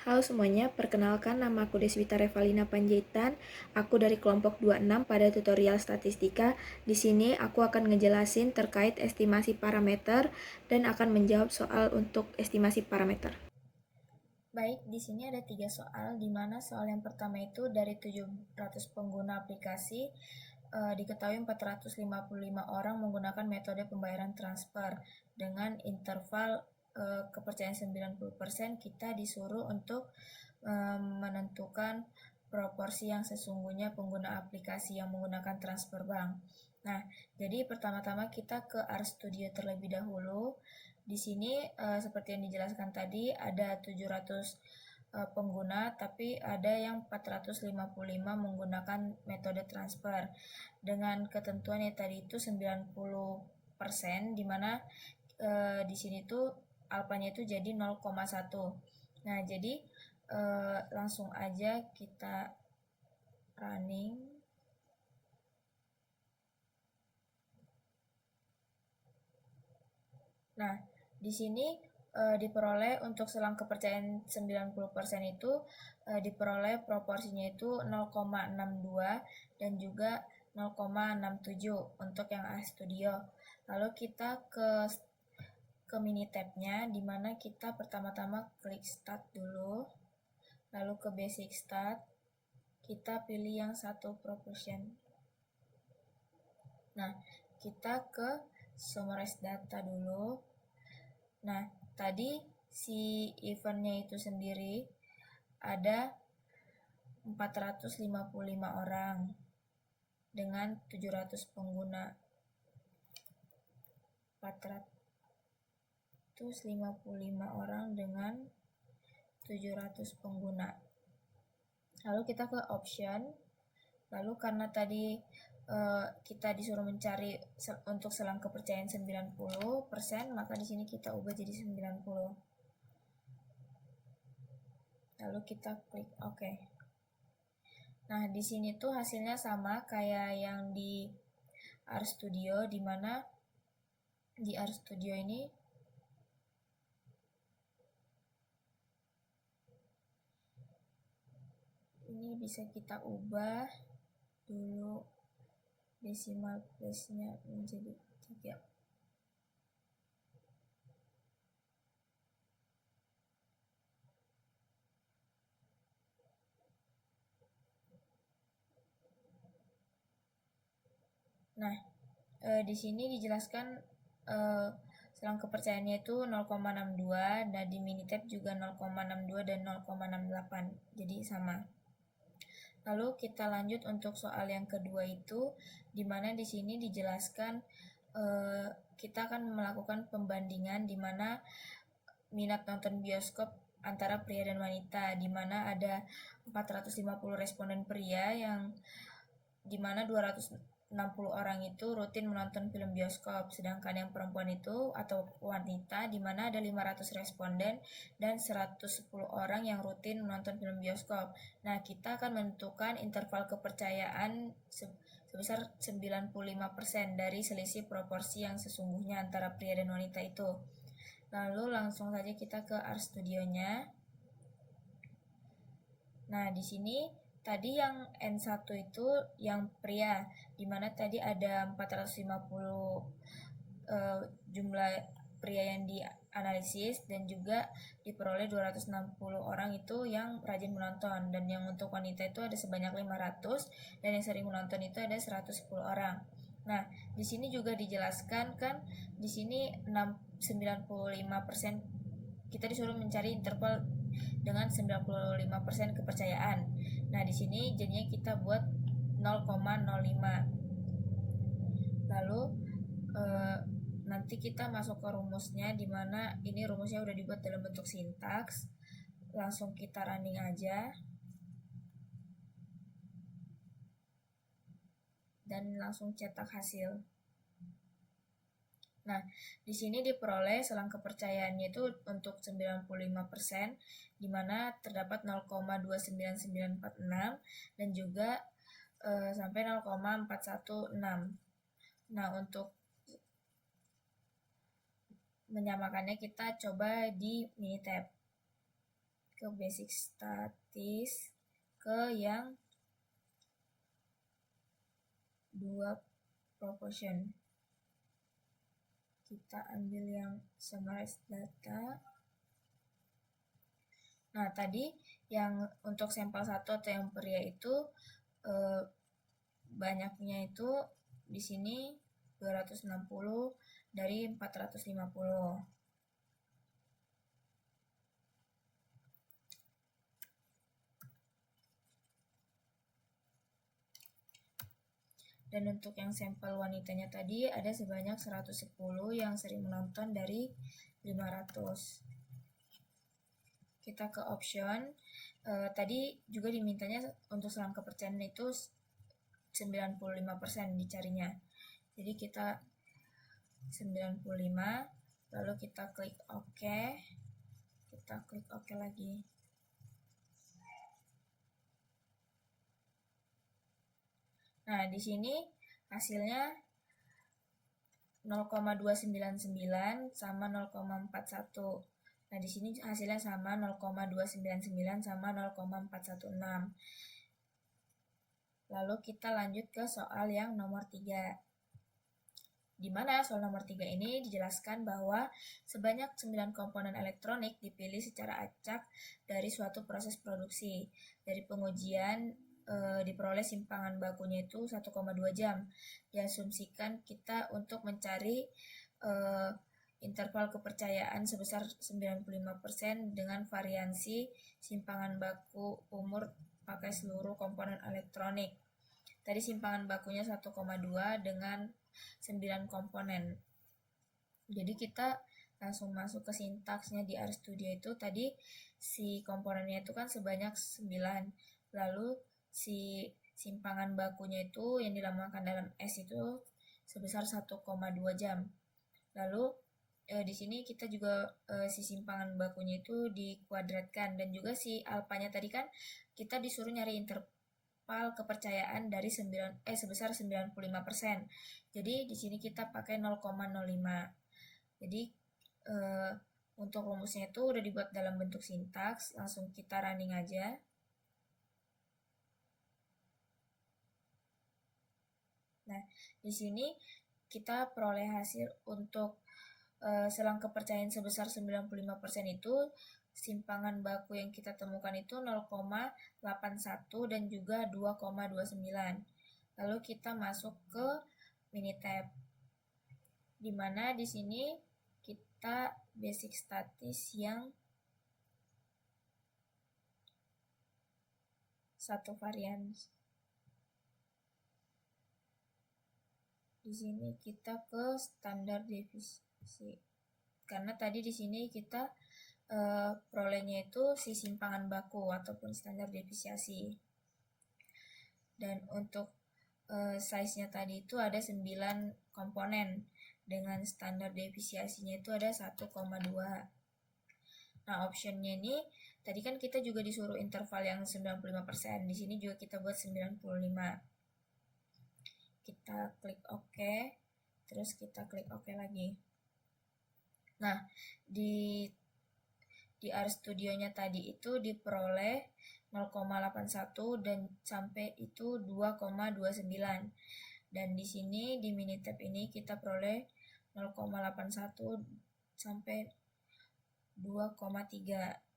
Halo semuanya, perkenalkan nama aku Deswita Revalina Panjaitan. Aku dari kelompok 26 pada tutorial statistika. Di sini aku akan ngejelasin terkait estimasi parameter dan akan menjawab soal untuk estimasi parameter. Baik, di sini ada 3 soal, di mana soal yang pertama itu dari 700 pengguna aplikasi, diketahui 455 orang menggunakan metode pembayaran transfer. Dengan interval kepercayaan 90%, kita disuruh untuk menentukan proporsi yang sesungguhnya pengguna aplikasi yang menggunakan transfer bank. Nah, jadi pertama-tama kita ke RStudio terlebih dahulu. Di sini seperti yang dijelaskan tadi ada 700 pengguna, tapi ada yang 455 menggunakan metode transfer. Dengan ketentuan yang tadi itu 90%, di mana di sini tuh alfanya itu jadi 0,1. Nah, jadi langsung aja kita running. Nah, di sini diperoleh untuk selang kepercayaan 90% itu diperoleh proporsinya itu 0,62 dan juga 0,67 untuk yang RStudio. Lalu kita ke mini tabnya, di mana kita pertama-tama klik start dulu, lalu ke basic start, kita pilih yang satu proportion. Nah, kita ke summarize data dulu. Nah, tadi si eventnya itu sendiri ada 455 orang dengan 700 pengguna. 455 orang dengan 700 pengguna. Lalu kita ke option. Lalu karena tadi kita disuruh mencari untuk selang kepercayaan 90%, maka di sini kita ubah jadi 90. Lalu kita klik OK. Nah, di sini tuh hasilnya sama kayak yang di RStudio, di mana di RStudio ini bisa kita ubah dulu decimal place-nya menjadi 3. Nah, di sini dijelaskan selang kepercayaannya itu 0,62 dan di Minitab juga 0,62 dan 0,68. Jadi sama. Lalu kita lanjut untuk soal yang kedua itu, di mana di sini dijelaskan kita akan melakukan pembandingan di mana minat nonton bioskop antara pria dan wanita, di mana ada 450 responden pria yang di mana 260 orang itu rutin menonton film bioskop, sedangkan yang perempuan itu atau wanita di mana ada 500 responden dan 110 orang yang rutin menonton film bioskop. Nah, kita akan menentukan interval kepercayaan sebesar 95% dari selisih proporsi yang sesungguhnya antara pria dan wanita itu. Lalu langsung saja kita ke RStudionya. Nah, di sini tadi yang N1 itu yang pria, di mana tadi ada 450 jumlah pria yang dianalisis dan juga diperoleh 260 orang itu yang rajin menonton, dan yang untuk wanita itu ada sebanyak 500 dan yang sering menonton itu ada 110 orang. Nah, di sini juga dijelaskan kan di sini 95% kita disuruh mencari interval dengan 95% kepercayaan. Nah, di sini jadinya kita buat 0,05. Lalu nanti kita masuk ke rumusnya, di mana ini rumusnya udah dibuat dalam bentuk sintaks. Langsung kita running aja. Dan langsung cetak hasil. Nah, di sini diperoleh selang kepercayaannya itu untuk 95%, di mana terdapat 0,29946 dan juga sampai 0,416. Nah, untuk menyamakannya kita coba di Minitab. ke basic statis ke yang 2 proportion. Kita ambil yang summarize data. Nah, tadi yang untuk sampel 1 atau yang pria itu banyaknya itu di sini 260 dari 450. Dan untuk yang sampel wanitanya tadi ada sebanyak 110 yang sering menonton dari 500. Kita ke option. Tadi juga dimintanya untuk selang kepercayaan itu 95% dicarinya. Jadi kita 95, lalu kita klik OK. Kita klik OK lagi. Nah, di sini hasilnya 0,299 sama 0,41. Nah, di sini hasilnya sama 0,299 sama 0,416. Lalu kita lanjut ke soal yang nomor 3. Di mana soal nomor 3 ini dijelaskan bahwa sebanyak 9 komponen elektronik dipilih secara acak dari suatu proses produksi. Dari pengujian diperoleh simpangan bakunya itu 1,2 jam. Diasumsikan kita untuk mencari interval kepercayaan sebesar 95% dengan variansi simpangan baku umur pakai seluruh komponen elektronik. Tadi simpangan bakunya 1,2 dengan 9 komponen. Jadi kita langsung masuk ke sintaksnya di RStudio itu. Tadi si komponennya itu kan sebanyak 9. Lalu si simpangan bakunya itu yang dilambangkan dalam S itu sebesar 1,2 jam. Lalu di sini kita juga si simpangan bakunya itu dikuadratkan, dan juga si alfanya tadi kan kita disuruh nyari interval kepercayaan dari sebesar 95%. Jadi di sini kita pakai 0,05. Jadi untuk rumusnya itu udah dibuat dalam bentuk sintaks, langsung kita running aja. Nah, di sini kita peroleh hasil untuk selang kepercayaan sebesar 95% itu simpangan baku yang kita temukan itu 0,81 dan juga 2,29. Lalu kita masuk ke Minitab, di mana di sini kita basic statis yang 1 varian. Di sini kita ke standar deviasi. Karena tadi di sini kita perolehnya itu si simpangan baku ataupun standar deviasi. Dan untuk size-nya tadi itu ada 9 komponen dengan standar deviasinya itu ada 1,2. Nah, optionnya ini tadi kan kita juga disuruh interval yang 95%. Di sini juga kita buat 95. Kita klik OK, terus kita klik OK lagi. Nah, di RStudionya tadi itu diperoleh 0,81 dan sampai itu 2,29. Dan di sini di Minitab ini kita peroleh 0,81 sampai 2,3.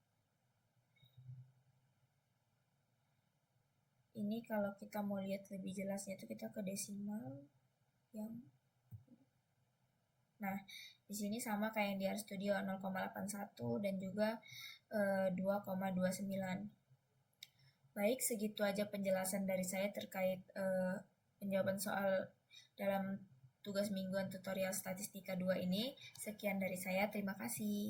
Ini kalau kita mau lihat lebih jelasnya itu kita ke desimal yang. Nah, di sini sama kayak yang di RStudio 0,81 dan juga 2,29. Baik, segitu aja penjelasan dari saya terkait penjawaban soal dalam tugas mingguan tutorial statistika 2 ini. Sekian dari saya, terima kasih.